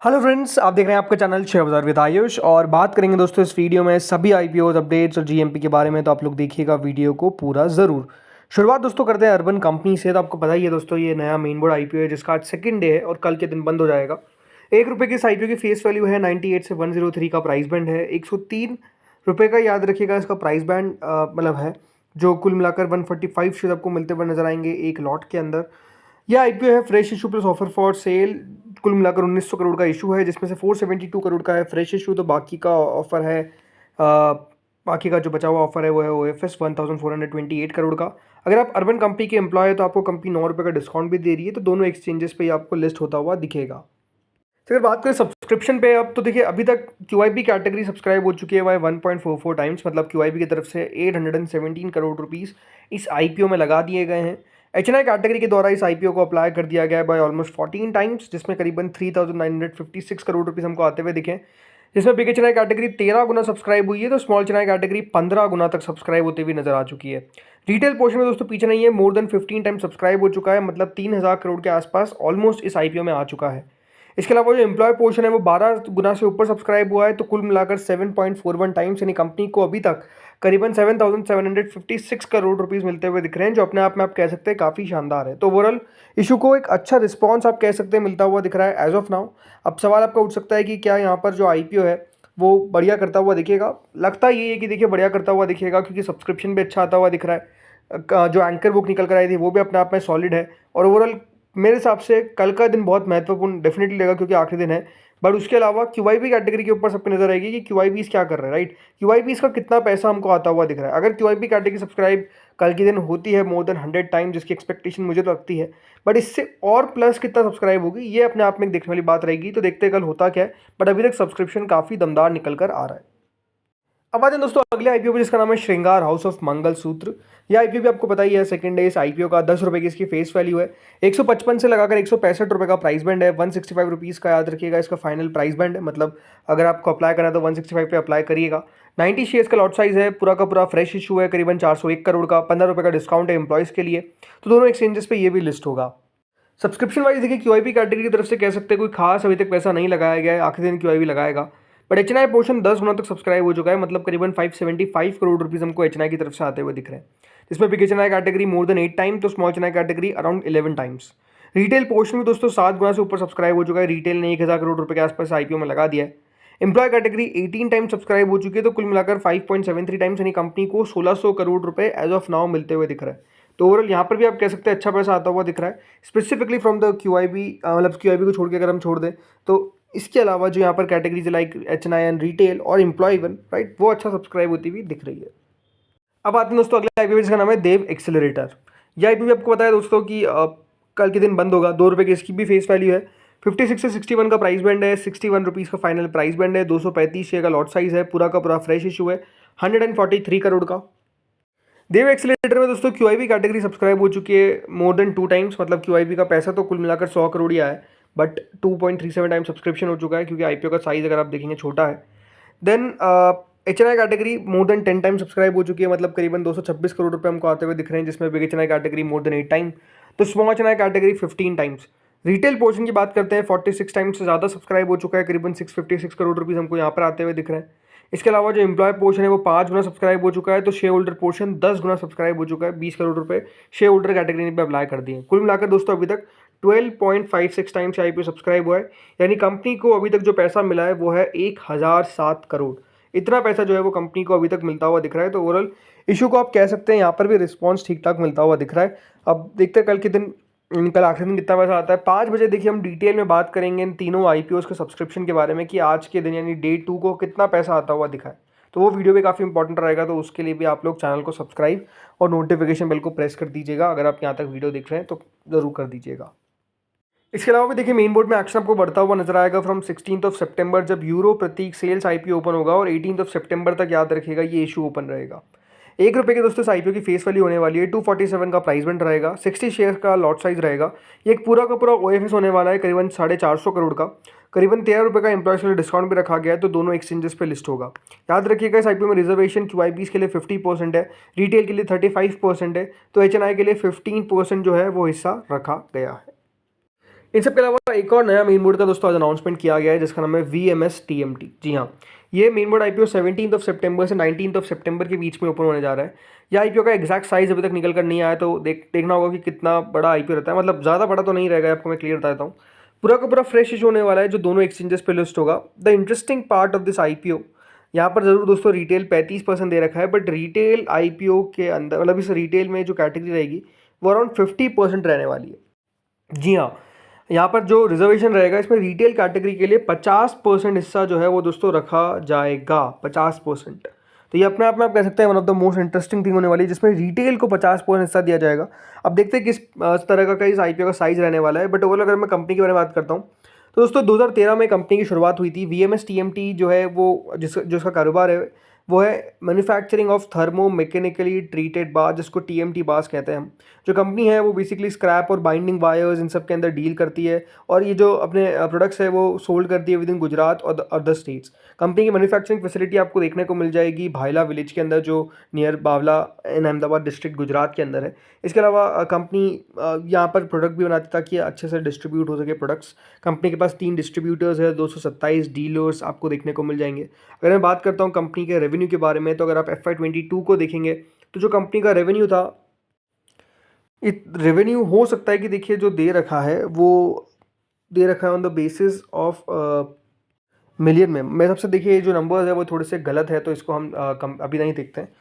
Hello friends, आप देख रहे हैं आपका चैनल शेयर बाजार विद आयुष और बात करेंगे दोस्तों इस वीडियो में सभी आईपीओ अपडेट्स और जीएमपी के बारे में। तो आप लोग देखिएगा वीडियो को पूरा ज़रूर। शुरुआत दोस्तों करते हैं अर्बन कंपनी से। तो आपको पता ही है दोस्तों, ये नया मेन बोर्ड आईपीओ है जिसका आज सेकंड डे है और कल के दिन बंद हो जाएगा। ₹1 की इस आईपीओ की फेस वैल्यू है 98 से 103 का प्राइस बैंड है। ₹103 का याद रखिएगा इसका प्राइस बैंड मतलब है, जो कुल मिलाकर 145 शेयर आपको मिलते हुए नजर आएंगे एक लॉट के अंदर। यह आईपीओ है fresh issue plus offer for sale. कुल मिलाकर 1900 करोड़ का इशू है, जिसमें से 472 करोड़ का है फ्रेश इशू। तो बाकी का ऑफर है बाकी का जो बचा हुआ ऑफर है वो है ओएफएस 1428 करोड़ का। अगर आप अर्बन कंपनी के एम्प्लॉय है तो आपको कंपनी ₹9 का डिस्काउंट भी दे रही है। तो दोनों एक्सचेंजेस पे आपको लिस्ट होता हुआ दिखेगा। तो अगर बात करें सब्सक्रिप्शन पे, अब तो देखिए अभी तक क्यूआईबी कैटेगरी सब्सक्राइब हो चुकी है बाय 1.44 टाइम्स। मतलब क्यूआईबी की तरफ से 817 करोड़ रुपीस इस आईपीओ में लगा दिए गए हैं। एचएनआई कैटेगरी के द्वारा इस आईपीओ को अप्लाई कर दिया गया है बाय ऑलमोस्ट 14 टाइम्स, जिसमें करीबन 3956 करोड़ रुपीस हमको आते हुए दिखे। जिसमें बिग एचएनआई कैटेगरी 13 गुना सब्सक्राइब हुई है, तो स्मॉल एचएनआई कैटेगरी 15 गुना तक सब्सक्राइब होते हुए नजर आ चुकी है। रिटेल पोर्शन में दोस्तों पीछे नहीं है, मोर देन 15 टाइम सब्सक्राइब हो चुका है। मतलब 3000 करोड़ के आसपास ऑलमोस्ट इस आईपीओ में आ चुका है। इसके अलावा जो एम्प्लॉय पोर्शन है वो 12 गुना से ऊपर सब्सक्राइब हुआ है। तो कुल मिलाकर 7.41 टाइम्स, यानी कंपनी को अभी तक करीबन 7756 करोड़ रुपीस मिलते हुए दिख रहे हैं, जो अपने आप में आप कह सकते हैं काफ़ी शानदार है। तो ओवरऑल इशू को एक अच्छा रिस्पॉन्स आप कह सकते हैं मिलता हुआ दिख रहा है एज ऑफ नाउ। अब सवाल आपका उठ सकता है कि क्या यहाँ पर जो आईपीओ है वो बढ़िया करता हुआ दिखेगा। लगता ये है कि देखिए बढ़िया करता हुआ दिखेगा, क्योंकि सब्सक्रिप्शन भी अच्छा आता हुआ दिख रहा है। जो एंकर बुक निकल कर आई थी वो भी अपने आप में सॉलिड है। और ओवरऑल मेरे हिसाब से कल का दिन बहुत महत्वपूर्ण डेफिनेटली लगेगा, क्योंकि आखिरी दिन है। बट उसके अलावा क्यूआईबी कैटेगरी के ऊपर सबको नजर आएगी कि क्यूआईबी क्या कर रहा है, राइट। क्यूआईबी का कितना पैसा हमको आता हुआ दिख रहा है। अगर क्यूआईबी कैटेगरी सब्सक्राइब कल के दिन होती है मोर देन 100 टाइम, जिसकी एक्सपेक्टेशन मुझे तो लगती है, बट इससे और प्लस कितना सब्सक्राइब होगी ये अपने आप में एक देखने वाली बात रहेगी। तो देखते हैं कल होता क्या है। बट अभी तक सब्सक्रिप्शन काफ़ी दमदार निकल कर आ रहा है। अब आते हैं दोस्तों अगले आईपीओ पे, जिसका नाम है श्रृंगार हाउस ऑफ मंगलसूत्र। यह आईपीओ भी आपको पता ही है सेकंड डे इस आईपीओ का ₹10 की इसकी फेस वैल्यू है। 155 से लगाकर ₹165 का प्राइस बैंड है। 165 रुपीज़ का याद रखिएगा इसका फाइनल प्राइस बैंड है। मतलब अगर आपको अप्लाई करना है तो 165 पे अप्लाई करिएगा। 90 शेयर्स का लॉट साइज है, पूरा का पूरा फ्रेश इशू है, करीबन 401 करोड़ का। ₹15 का डिस्काउंट है एम्प्लॉयज़ के लिए। तो दोनों एक्सचेंजेस पे ये भी लिस्ट होगा। सब्सक्रिप्शन वाइज देखिए क्यूआईबी कैटेगरी की तरफ से कह सकते हैं कोई खास अभी तक पैसा नहीं लगाया गया है, आखिरी दिन क्यूआईबी लगाएगा। बट एचएनआई पोर्शन 10 गुना तक सब्सक्राइब हो चुका है। मतलब करीबन 575 करोड़ रुपीस हमको एचएनआई की तरफ से आते हुए दिख रहे हैं, जिसमें big HNI category more than 8 time, तो small HNI category around 11 times. Retail portion में दोस्तों 7 गुना से ऊपर सब्सक्राइब हो चुका है। रिटेल ने 1000 करोड़ रुपए के आसपास आईपीओ में लगा दिया है। एम्प्लॉय कैटेगरी 18 टाइम सब्सक्राइब हो चुकी है। तो कुल मिलाकर 5.73 टाइम्स, यानी कंपनी को 1600 करोड़ रुपए एज ऑफ नाउ मिलते हुए दिख रहा है। तो ओवरऑल यहाँ पर भी आप कह सकते हैं अच्छा पैसा आता हुआ दिख रहा है, स्पेसिफिकली फ्रॉम द क्यूआईबी। मतलब क्यूआईबी को छोड़ के अगर हम छोड़ दें तो इसके अलावा जो यहाँ पर categories like HNI and retail और एम्प्लॉय वन, राइट, वो अच्छा सब्सक्राइब होती हुई दिख रही है। अब आते हैं दोस्तों अगले आईपीओ जिसका नाम है देव एक्सेलरेटर। यह आईपीओ आपको पता है दोस्तों कि कल के दिन बंद होगा। ₹2 की इसकी भी फेस वैल्यू है। 56 से 61 का प्राइस बैंड है। 61 रुपीज़ का फाइनल प्राइस बैंड है। 235 शेयर का लॉट साइज है। पूरा का पूरा फ्रेश इशू है 143 करोड़ का। देव एक्सेलेरेटर में दोस्तों क्यूआईबी कैटेगरी सब्सक्राइब हो चुकी है मोर देन 2 टाइम्स। मतलब क्यूआईबी का पैसा तो कुल मिलाकर 100 करोड़ ही आया है, बट 2.37 टाइम सब्सक्रिप्शन हो चुका है, क्योंकि आईपीओ का साइज अगर आप देखेंगे छोटा है। Then HNI category more than 10 time subscribe हो चुकी है। मतलब करीबन 226 करोड़ रुपए हमको आते हुए दिख रहे हैं, जिसमें big HNI category more than 8 time, तो small HNI category 15 times. Retail portion की बात करते हैं 46 टाइम्स से ज़्यादा सब्सक्राइब हो चुका है। करीबन 656 करोड़ रुपीज़ हमको यहाँ पर आते हुए दिख रहे हैं। इसके अलावा जो एम्प्लॉय पोर्शन है वो 5 गुना सब्सक्राइब हो चुका है। तो शेयर होल्डर पोर्शन 10 गुना सब्सक्राइब हो चुका है। 20 करोड़ रुपए शेयर होल्डर कैटेगरी ने अप्लाई कर दिए। कुल मिलाकर दोस्तों अभी तक 12.56 टाइम्स आईपीओ सब्सक्राइब हुआ है, यानी कंपनी को अभी तक जो पैसा मिला है वो है 1007 करोड़। इतना पैसा जो है वो कंपनी को अभी तक मिलता हुआ दिख रहा है। तो ओवरऑल इशू को आप कह सकते हैं यहाँ पर भी रिस्पॉन्स ठीक ठाक मिलता हुआ दिख रहा है। अब देखते हैं कल के दिन, कल आखिरी दिन कितना पैसा आता है। 5 बजे देखिए हम डिटेल में बात करेंगे इन तीनों आईपीओस के सब्सक्रिप्शन के बारे में, कि आज के दिन यानी डे 2 को कितना पैसा आता हुआ दिखा है। तो वो वीडियो भी काफ़ी इंपॉर्टेंट रहेगा। तो उसके लिए भी आप लोग चैनल को सब्सक्राइब और नोटिफिकेशन बेल को प्रेस कर दीजिएगा। अगर आप यहाँ तक वीडियो देख रहे हैं तो ज़रूर कर दीजिएगा। इसके अलावा भी देखिए मेन बोर्ड में एक्शन आपको बढ़ता हुआ नजर आएगा फ्रॉम 16 सितंबर, जब euro Pratik sales IPO open होगा, और 18 सितंबर तक याद रखिएगा ये इशू ओपन रहेगा। ₹1 के दोस्तों इस आईपीओ की फेस वैल्यू होने वाली है। 247 का प्राइस बैंड रहेगा। 60 शेयर का लॉट साइज रहेगा। ये एक पूरा का पूरा ओएफएस होने वाला है, करीबन 450 करोड़ का। करीबन ₹13 का एम्प्लॉयज के लिए डिस्काउंट भी रखा गया है। तो दोनों एक्सचेंजेस पे लिस्ट होगा। याद रखिएगा इस आईपीओ में रिजर्वेशन क्यूआईबीज के लिए 50% है, रिटेल के लिए 35% है, तो एचएनआई के लिए 15% जो है वो हिस्सा रखा गया है। इन सब के अलावा एक और नया मेन बोर्ड का दोस्तों आज अनाउंसमेंट किया गया है जिसका नाम है VMS TMT। जी हाँ, ये मेन बोर्ड IPO 17 सितंबर से 19 सितंबर के बीच में ओपन होने जा रहा है। यह IPO का एग्जैक्ट साइज अभी तक निकल कर नहीं आया, तो देखना होगा कि कितना बड़ा IPO रहता है। मतलब ज़्यादा बड़ा तो नहीं रहेगा, आपको मैं क्लियर बता देता हूँ। पूरा का पूरा फ्रेश इशू होने वाला है जो दोनों एक्सचेंजेस पे लिस्ट होगा। The interesting part of this IPO, यहाँ पर जरूर दोस्तों रिटेल 35% दे रखा है, बट रिटेल IPO के अंदर मतलब इस रिटेल में जो कैटेगरी रहेगी वो अराउंड 50% रहने वाली है। जी हाँ, यहाँ पर जो रिजर्वेशन रहेगा इसमें रिटेल कैटेगरी के लिए 50% हिस्सा जो है वो दोस्तों रखा जाएगा, 50%। तो ये अपने आप में आप कह सकते हैं one of the most interesting thing होने वाली है जिसमें रिटेल को 50% हिस्सा दिया जाएगा। अब देखते हैं किस तरह का इस IPO का साइज रहने वाला है। बट ओवरऑल अगर मैं कंपनी के बारे में बात करता हूँ तो दोस्तों 2013 में कंपनी की शुरुआत हुई थी। VMS TMT जो है वो जो उसका कारोबार है वो है manufacturing of thermo mechanically treated bar, जिसको TMT बार्स कहते हैं हम। जो कंपनी है वो बेसिकली स्क्रैप और बाइंडिंग वायर्स इन सब के अंदर डील करती है, और ये जो अपने प्रोडक्ट्स है वो सोल्ड करती है विद इन गुजरात और अदर स्टेट्स। कंपनी की मैन्युफैक्चरिंग फैसिलिटी आपको देखने को मिल जाएगी भायला विलेज के अंदर, जो नियर बावला इन अहमदाबाद डिस्ट्रिक्ट गुजरात के अंदर है। इसके अलावा कंपनी यहाँ पर प्रोडक्ट भी बनाती है ताकि अच्छे से डिस्ट्रीब्यूट हो सके प्रोडक्ट्स। कंपनी के पास 3 डिस्ट्रीब्यूटर्स है, 227 डीलर्स आपको देखने को मिल जाएंगे। अगर मैं बात करता हूँ कंपनी के रेवेन्यू के बारे में, तो अगर आप FY22 को देखेंगे तो जो कंपनी का रेवेन्यू था, रेवेन्यू हो सकता है कि देखिए जो दे रखा है वो दे रखा है on the basis of million में। मेरे सबसे देखिए जो नंबर्स है वो थोड़े से गलत है, तो इसको हम अभी नहीं देखते हैं।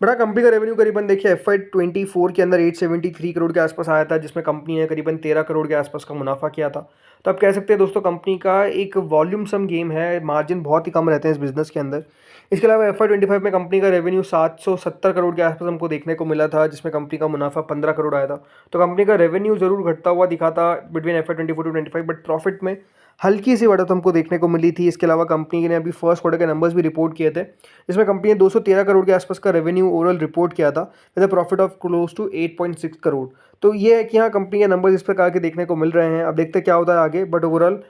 बड़ा कंपनी का रेवेन्यू करीबन देखिए FY24 के अंदर 873 करोड़ के आसपास आया था, जिसमें कंपनी ने करीबन 13 करोड़ के आसपास का मुनाफा किया था। तो आप कह सकते हैं दोस्तों कंपनी का एक वॉल्यूम सम गेम है, मार्जिन बहुत ही कम रहते हैं इस बिजनेस के अंदर। इसके अलावा FY25 में कंपनी का रेवेन्यू 770 करोड़ के आसपास हमको देखने को मिला था, जिसमें कंपनी का मुनाफा 15 करोड़ आया था। तो कंपनी का रेवेन्यू जरूर घटता हुआ दिखा था between FY24 to 25, but profit में हल्की सी बढ़त हमको देखने को मिली थी। इसके अलावा कंपनी ने अभी फर्स्ट क्वार्टर के नंबर्स भी रिपोर्ट किए थे, जिसमें कंपनी ने 213 करोड़ के आसपास का रेवेन्यू ओवरऑल रिपोर्ट किया था with a profit of close to 8.6 crore. तो ये है कि यहाँ कंपनी के नंबर्स इस प्रकार के देखने को मिल रहे हैं। अब देखते हैं क्या होता है आगे, बट ओवरऑल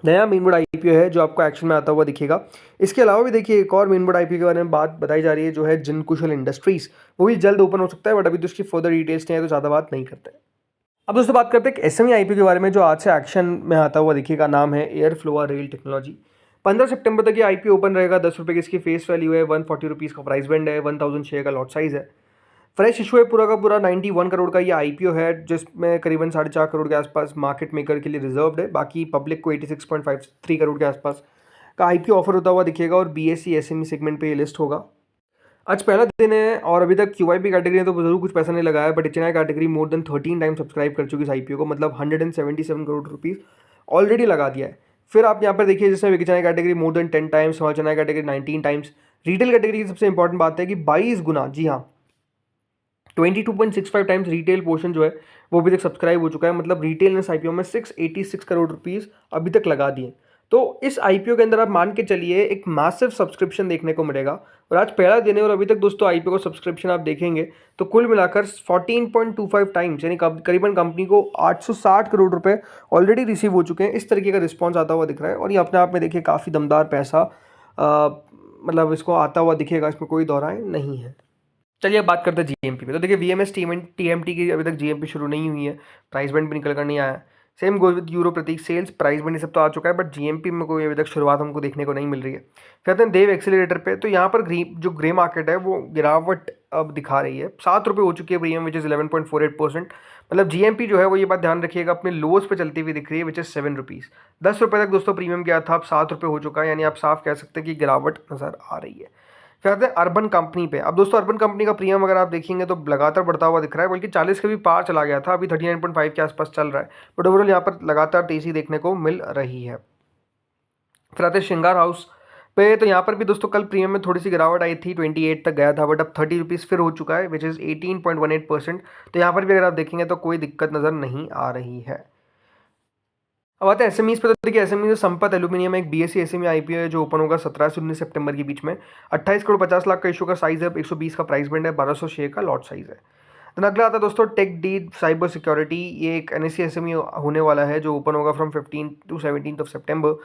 नया मेन बोर्ड IPO है जो आपको एक्शन में आता हुआ दिखेगा। इसके अलावा भी देखिए एक और मेन बोर्ड IPO के बारे में बात बताई जा रही है जो है जिनकुशल इंडस्ट्रीज। वो भी जल्द ओपन हो सकता है, बट अभी तो उसकी फर्दर डिटेल्स नहीं है तो ज़्यादा बात नहीं करते। अब दोस्तों बात करते हैं एक SME IPO के बारे में जो आज से एक्शन में आता हुआ दिखेगा। नाम है एयर फ्लोआ रेल टेक्नोलॉजी। 15 सितंबर तक ये IPO ओपन रहेगा। 10 रुपये की इसकी फेस वैल्यू है, 140 रुपीज़ का प्राइस बैंड है, 1000 शेयर का लॉट साइज है। फ्रेश इशू है पूरा का पूरा 91 करोड़ का ये IPO है, जिसमें करीबन 4.5 करोड़ के आसपास मार्केट मेकर के लिए रिजर्व्ड है। बाकी पब्लिक को 86.53 करोड़ के आसपास का IPO ऑफर होता हुआ दिखेगा और BSE SME सेगमेंट पे ये लिस्ट होगा। आज पहला दिन है और अभी तक QIP कैटेगरी ने तो जरूर कुछ पैसा नहीं लगाया, but HNI category more then 13 time subscribe कर चुकी है इस IPO को, मतलब 177 करोड़ रुपीज़ ऑलरेडी लगा दिया है। फिर आप यहाँ पर देखिए जिसमें HNI category more than 10 times, small HNI category 19 times. Retail category की सबसे इंपॉर्टेंट बात है कि 22 गुना, जी हाँ 22.65 टाइम्स रिटेल पोर्शन जो है वो अभी तक सब्सक्राइब हो चुका है। मतलब रिटेल ने इस IPO में 686 करोड़ रुपीज़ अभी तक लगा दिए। तो इस IPO के अंदर आप मान के चलिए एक मैसिव सब्सक्रिप्शन देखने को मिलेगा। और आज पहला दिन है और अभी तक दोस्तों IPO को सब्सक्रिप्शन आप देखेंगे तो कुल मिलाकर 14.25 टाइम्स, यानी करीबन कंपनी को 860 करोड़ रुपए ऑलरेडी रिसीव हो चुके हैं। इस तरीके का रिस्पॉन्स आता हुआ दिख रहा है और ये अपने आप में देखिए काफ़ी दमदार पैसा मतलब इसको आता हुआ दिखेगा, इसमें कोई दौराय नहीं है। चलिए अब बात करते हैं GMP पे। तो देखिए VMS TMT की अभी तक GMP शुरू नहीं हुई है, प्राइस बैंड भी निकल कर नहीं आया। Same goes with Euro Pratik sales, price band सब तो आ चुका है, बट GMP में कोई अभी तक शुरुआत हमको देखने को नहीं मिल रही है। कहते हैं देव एक्सीलरेटर पे, तो यहाँ पर जो ग्रे मार्केट है वो गिरावट अब दिखा रही है। 7 रुपये हो चुकी है प्रीमियम, विच इज़ 11.48%। मतलब GMP जो है वो ये बात ध्यान रखिएगा अपने लोज पे चलती हुई दिख रही है, विच इज़ 7 रुपीज़। 10 रुपये तक दोस्तों प्रीमियम गया था, अब 7 रुपये हो चुका है, यानी आप साफ कह सकते हैं कि गिरावट नज़र आ रही है। फिर आते हैं अर्बन कंपनी पे। अब दोस्तों अर्बन कंपनी का प्रीमियम अगर आप देखेंगे तो लगातार बढ़ता हुआ दिख रहा है, बल्कि 40 के भी पार चला गया था, अभी 39.5 के आसपास चल रहा है, बट ओवरऑल यहाँ पर लगातार तेजी देखने को मिल रही है। फिर आते हैं श्रृंगार हाउस पे। तो यहाँ पर भी दोस्तों कल प्रीमियम में थोड़ी सी गिरावट आई थी, 28 तक गया था, बट अब 30 रुपीज़ फिर हो चुका है, विच इज़ 18.18%। तो यहाँ पर भी अगर आप देखेंगे तो कोई दिक्कत नज़र नहीं आ रही है। अब आते हैं SMEs पे। तो देखिए SME में संपत एल्यूमिनियम एक BSE SME IPO है जो ओपन होगा 17 से 19 सितंबर के बीच में। 28 करोड़ 50 लाख का इशू का साइज है, 120 का प्राइस बैंड है, 1200 शेयर का लॉट साइज है। तो अगला आता है दोस्तों टेक डीड साइबर सिक्योरिटी। ये एक NSE SME होने वाला है जो ओपन होगा फ्रॉम 15 टू 17 सितंबर।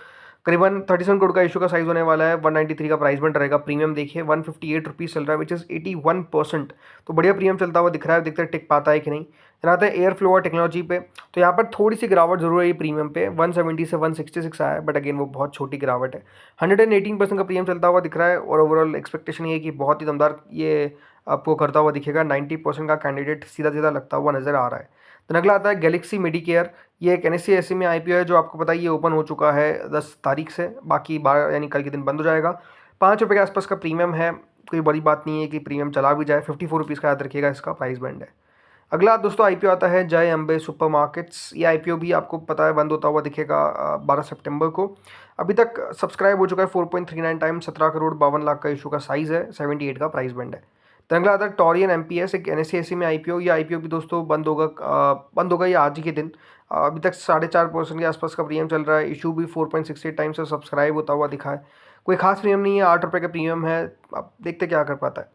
करीबन 37 करोड़ का इशू का साइज होने वाला है, 193 का प्राइस बैंड रहेगा। प्रीमियम देखिए 158 चल रहा है, विच इज़ 81%। तो बढ़िया प्रीमियम चलता हुआ दिख रहा है, देखते हैं टिक पाता है कि नहीं। यहाँ आता है एयर फ्लो और टेक्नोलॉजी पे, तो यहाँ पर थोड़ी सी गिरावट जरूर है ये प्रीमियम पे, 170 से 166 आया है, बट अगेन वो बहुत छोटी गिरावट है। 118% का प्रीमियम चलता हुआ दिख रहा है, और ओवरऑल एक्सपेक्टेशन ये है कि बहुत ही दमदार ये आपको करता हुआ दिखेगा। 90% का कैंडिडेट सीधा सीधा लगता हुआ नजर आ रहा है। तो अगला आता है गैलेक्सी मेडिकेयर। ये एक NSE ऐसे में IPO है जो आपको पता है ये ओपन हो चुका है 10 तारीख से, बाकी 12 यानी कल के दिन बंद हो जाएगा। ₹5 के आसपास का प्रीमियम है, कोई बड़ी बात नहीं है कि प्रीमियम चला भी जाए। ₹54 का याद रखिएगा इसका प्राइस बैंड है। अगला दोस्तों IPO आता है जय अम्बे सुपरमार्केट्स। ये IPO भी आपको पता है बंद होता हुआ दिखेगा 12 सितंबर को। अभी तक सब्सक्राइब हो चुका है 4.39 टाइम, 17 करोड़ 52 लाख का इशू का साइज़ है, 78 का प्राइस बैंड है। तो अगला आता है टॉरियन MPS, एक NSE में IPO। ये IPO भी दोस्तों बंद होगा ये आज ही के दिन। अभी तक 4.5% के आसपास का प्रीमियम चल रहा है, इशू भी 4.68 टाइम से सब्सक्राइब होता हुआ दिखा है। कोई खास प्रीमियम नहीं है, ₹8 का प्रीमियम है, अब देखते क्या कर पाता है।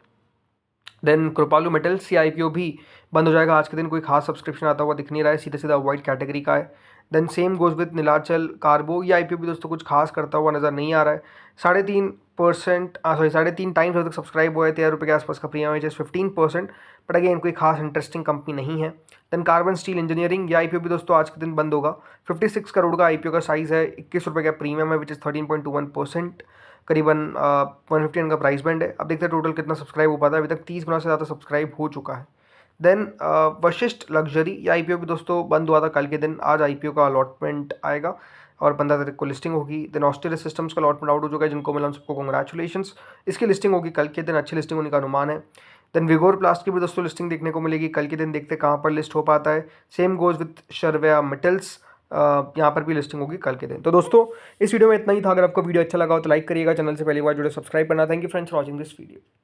देन कृपालू मेटल्स, ये IPO भी बंद हो जाएगा आज के दिन, कोई खास सब्सक्रिप्शन आता हुआ दिख नहीं रहा है, सीधा सीधा वाइट कैटेगरी का है। Then same goes with Nilachal Carbo, ये IPO भी दोस्तों कुछ खास करता हुआ नज़र नहीं आ रहा है। 3.5 टाइम्स अभी तक सब्सक्राइब हुआ है, ₹13 के आसपास का प्रीमियम है, जस्ट 15%, बट अगेन कोई खास इंटरेस्टिंग कंपनी नहीं है। देन कार्बन स्टील इंजीनियरिंग, ये IPO भी दोस्तों आज के दिन बंद होगा। 56 करोड़ का IPO का साइज़ है, ₹21 का प्रीमियम है, विच इज़ 13.21%, करीबन 151 का प्राइस बैंड है। अब देखते हैं टोटल कितना सब्सक्राइब हो पाता है, अभी तक 30 गुना से ज़्यादा सब्सक्राइब हो चुका है। देन वशिष्ठ लग्जरी, ये IPO भी दोस्तों बंद हुआ था कल के दिन, आज IPO का अलॉटमेंट आएगा और 15 तारीख को लिस्टिंग होगी। देन ऑस्ट्रेलिया सिस्टम्स का अलॉटमेंट आउट हो चुका है, जिनको मिला उन सबको कॉन्ग्रेचुलेशंस। इसकी लिस्टिंग होगी कल के दिन, अच्छी लिस्टिंग होने का अनुमान है। देन विगोर प्लास्ट की भी दोस्तों लिस्टिंग देखने को मिलेगी कल के दिन, देखते कहाँ पर लिस्ट हो पाता है। सेम गोज विथ शर्वया मेटल्स, यहाँ पर भी लिस्टिंग होगी कल के दिन। तो दोस्तों इस वीडियो में इतना ही था। अगर आपको वीडियो अच्छा लगा हो तो लाइक करिएगा, चैनल से पहली बार जुड़े सब्सक्राइब करना। Thank you friends for watching this video.